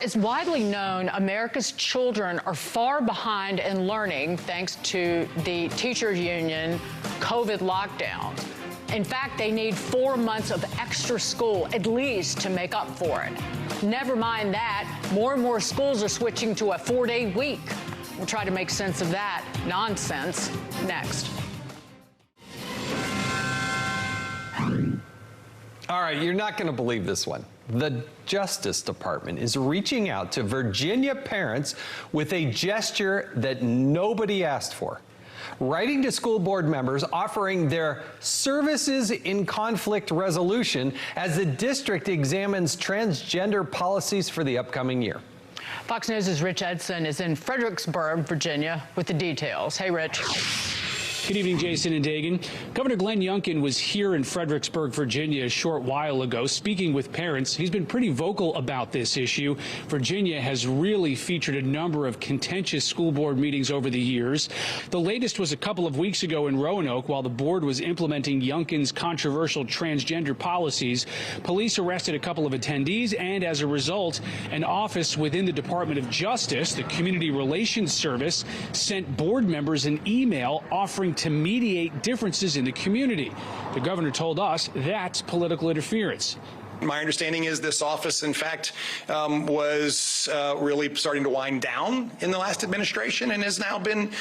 It's widely known America's children are far behind in learning thanks to the teachers union COVID lockdowns. In fact, they need 4 months of extra school at least to make up for it. Never mind that, more and more schools are switching to a 4-day week. We'll try to make sense of that nonsense next. All right, you're not going to believe this one. The Justice Department is reaching out to Virginia parents with a gesture that nobody asked for. Writing to school board members offering their services in conflict resolution as the district examines transgender policies for the upcoming year. Fox News' Rich Edson is in Fredericksburg, Virginia, with the details. Hey, Rich. Good evening, Jason and Dagan. Governor Glenn Youngkin was here in Fredericksburg, Virginia, a short while ago, speaking with parents. He's been pretty vocal about this issue. Virginia has really featured a number of contentious school board meetings over the years. The latest was a couple of weeks ago in Roanoke, while the board was implementing Youngkin's controversial transgender policies. Police arrested a couple of attendees, and as a result, an office within the Department of Justice, the Community Relations Service, sent board members an email offering to mediate differences in the community. The governor told us that's political interference. My understanding is this office, in fact, was really starting to wind down in the last administration and has now been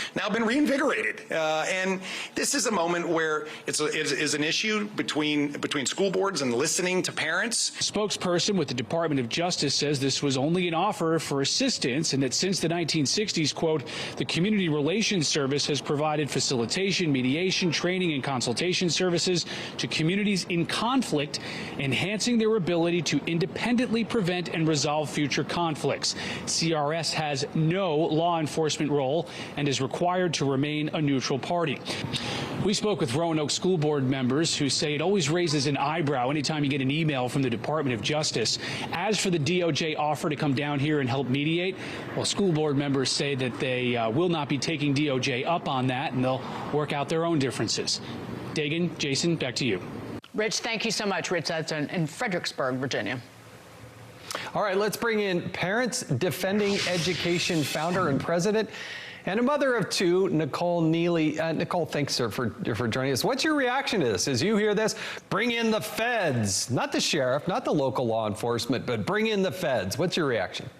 reinvigorated. And this is a moment where it is an issue between school boards and listening to parents. A spokesperson with the Department of Justice says this was only an offer for assistance and that since the 1960s, quote, the Community Relations Service has provided facilitation, mediation, training, and consultation services to communities in conflict, enhancing their ability to independently prevent and resolve future conflicts. CRS has no law enforcement role and is required to remain a neutral party. We spoke with Roanoke school board members who say it always raises an eyebrow anytime you get an email from the Department of Justice. As for the DOJ offer to come down here and help mediate, well, school board members say that they will not be taking DOJ up on that and they'll work out their own differences. Dagan, Jason, back to you. Rich, thank you so much. Rich Edson in Fredericksburg, Virginia. All right, let's bring in Parents Defending Education founder and president and a mother of two, Nicole Neily. Nicole, thanks, sir, for joining us. What's your reaction to this? As you hear this, bring in the feds, not the sheriff, not the local law enforcement, but bring in the feds. What's your reaction?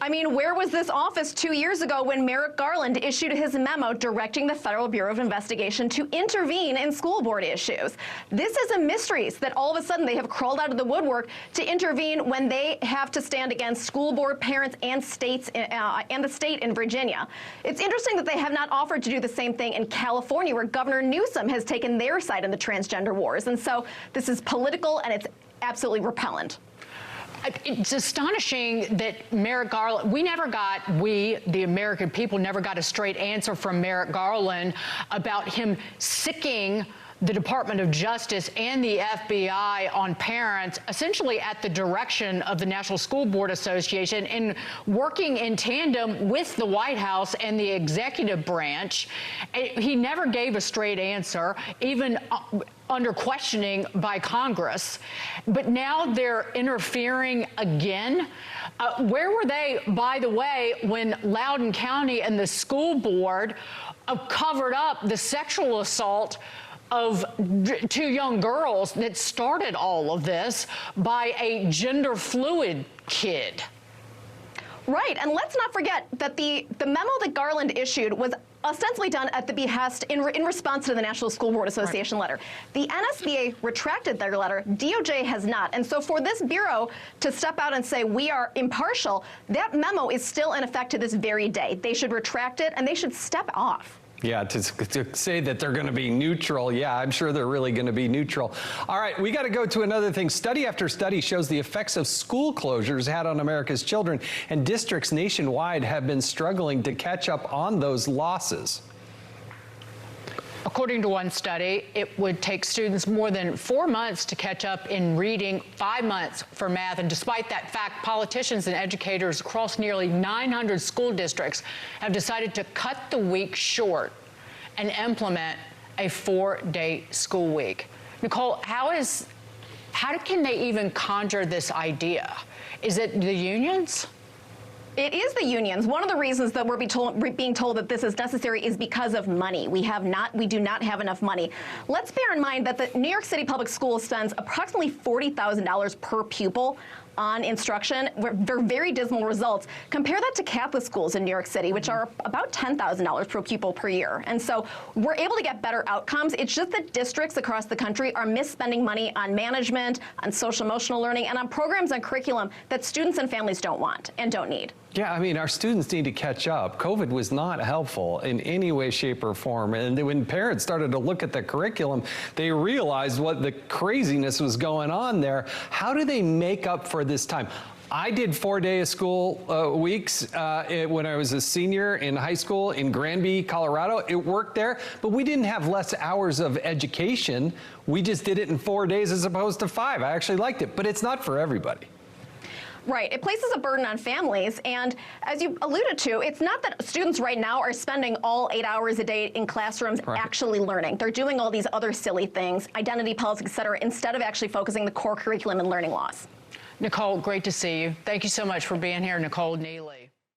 I mean, where was this office 2 years ago when Merrick Garland issued his memo directing the Federal Bureau of Investigation to intervene in school board issues? This is a mystery that all of a sudden they have crawled out of the woodwork to intervene when they have to stand against school board parents and states and the state in Virginia. It's interesting that they have not offered to do the same thing in California, where Governor Newsom has taken their side in the transgender wars. And so this is political and it's absolutely repellent. It's astonishing that Merrick Garland, the American people, never got a straight answer from Merrick Garland about him sicking the Department of Justice and the FBI on parents, essentially at the direction of the National School Board Association, and working in tandem with the White House and the executive branch. He never gave a straight answer, even under questioning by Congress. But now they're interfering again. Where were they, by the way, when Loudoun County and the school board covered up the sexual assault of two young girls that started all of this by a gender fluid kid? Right, and let's not forget that the memo that Garland issued was ostensibly done at the behest in response to the National School Board Association letter. The NSBA retracted their letter, DOJ has not. And so for this bureau to step out and say we are impartial, that memo is still in effect to this very day. They should retract it and they should step off. Yeah, to say that they're going to be neutral, yeah, I'm sure they're really going to be neutral. All right, we got to go to another thing. Study after study shows the effects of school closures had on America's children, and districts nationwide have been struggling to catch up on those losses. According to one study, it would take students more than 4 months to catch up in reading, 5 months for math. And despite that fact, politicians and educators across nearly 900 school districts have decided to cut the week short and implement a 4-day school week. Nicole, how can they even conjure this idea? Is it the unions? It is the unions. One of the reasons that we're being told that this is necessary is because of money. We do not have enough money. Let's bear in mind that the New York City Public Schools spends approximately $40,000 per pupil on instruction. They're very dismal results. Compare that to Catholic schools in New York City, which are about $10,000 per pupil per year. And so we're able to get better outcomes. It's just that districts across the country are misspending money on management, on social emotional learning, and on programs and curriculum that students and families don't want and don't need. Yeah, I mean, our students need to catch up. COVID was not helpful in any way, shape, or form. And when parents started to look at the curriculum, they realized what the craziness was going on there. How do they make up for this time? I did 4-day-of-school weeks when I was a senior in high school in Granby, Colorado. It worked there, but we didn't have less hours of education. We just did it in 4 days as opposed to 5. I actually liked it, but it's not for everybody. Right. It places a burden on families. And as you alluded to, it's not that students right now are spending all 8 hours a day in classrooms actually learning. They're doing all these other silly things, identity politics, et cetera, instead of actually focusing the core curriculum and learning loss. Nicole, great to see you. Thank you so much for being here, Nicole Neily.